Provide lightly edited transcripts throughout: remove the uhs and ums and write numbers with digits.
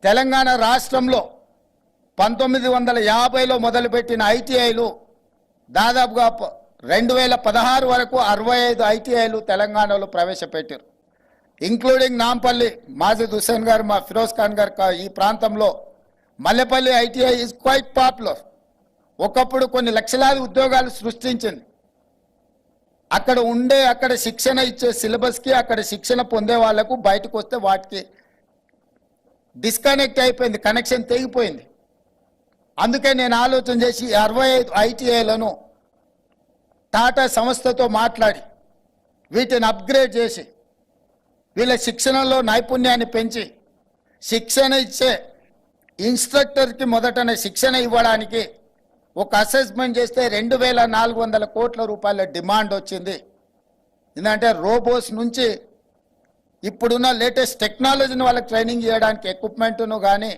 తెలంగాణ రాష్ట్రంలో 1950లో మొదలుపెట్టిన ఐటీఐలు దాదాపుగా 2016 వరకు 65 ఐటీఐలు తెలంగాణలో ప్రవేశపెట్టారు. ఇంక్లూడింగ్ నాంపల్లి మాజిద్ హుస్సేన్ గారు, మా ఫిరోజ్ ఖాన్ గారు ఈ ప్రాంతంలో Mallepally ITI is quite popular. ఒకప్పుడు కొన్ని లక్షలాది ఉద్యోగాలు సృష్టించింది. అక్కడ శిక్షణ ఇచ్చే సిలబస్కి, అక్కడ శిక్షణ పొందే వాళ్లకు బయటకు వస్తే వాటికి డిస్కనెక్ట్ అయిపోయింది, కనెక్షన్ తెగిపోయింది. అందుకే నేను ఆలోచన చేసి 65 ఐటీఐలను టాటా సంస్థతో మాట్లాడి వీటిని అప్గ్రేడ్ చేసి వీళ్ళ శిక్షణలో నైపుణ్యాన్ని పెంచి శిక్షణ ఇచ్చే ఇన్స్ట్రక్టర్కి మొదటనే శిక్షణ ఇవ్వడానికి ఒక అసెస్మెంట్ చేస్తే 2400 కోట్ల రూపాయల డిమాండ్ వచ్చింది. ఎందుకంటే రోబోస్ నుంచి ఇప్పుడున్న లేటెస్ట్ టెక్నాలజీని వాళ్ళకి ట్రైనింగ్ చేయడానికి ఎక్విప్మెంట్ను కానీ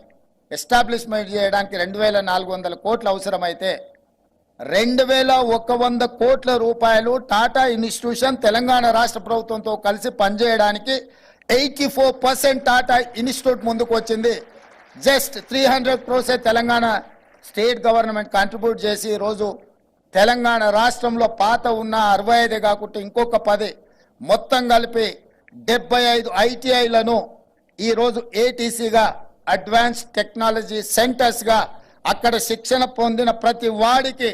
ఎస్టాబ్లిష్మెంట్ చేయడానికి 2400 కోట్లు అవసరమైతే 2100 కోట్ల రూపాయలు టాటా ఇన్స్టిట్యూషన్ తెలంగాణ రాష్ట్ర ప్రభుత్వంతో కలిసి పనిచేయడానికి 84% టాటా ఇన్స్టిట్యూట్ ముందుకు వచ్చింది. Just 300 crores Telangana state government contribute చేసి ఈరోజు తెలంగాణ రాష్ట్రంలో పాత ఉన్న 65 కాకుండా ఇంకొక 10 మొత్తం కలిపి 75 ఐటీఐలను ఈరోజు ఏటీసీగా అడ్వాన్స్ టెక్నాలజీ సెంటర్స్గా అక్కడ శిక్షణ పొందిన ప్రతి వాడికి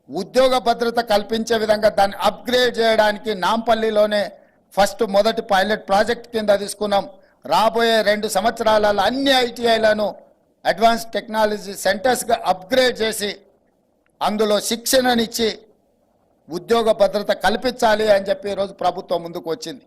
ఉద్యోగ భద్రత కల్పించే విధంగా దాన్ని అప్గ్రేడ్ చేయడానికి నాంపల్లిలోనే మొదటి పైలట్ ప్రాజెక్ట్ కింద తీసుకున్నాం. రాబోయే 2 సంవత్సరాలలో అన్ని ఐటీఐలను అడ్వాన్స్ టెక్నాలజీ సెంటర్స్గా అప్గ్రేడ్ చేసి అందులో శిక్షణనిచ్చి ఉద్యోగ భద్రత కల్పించాలి అని చెప్పి ఈరోజు ప్రభుత్వం ముందుకు వచ్చింది.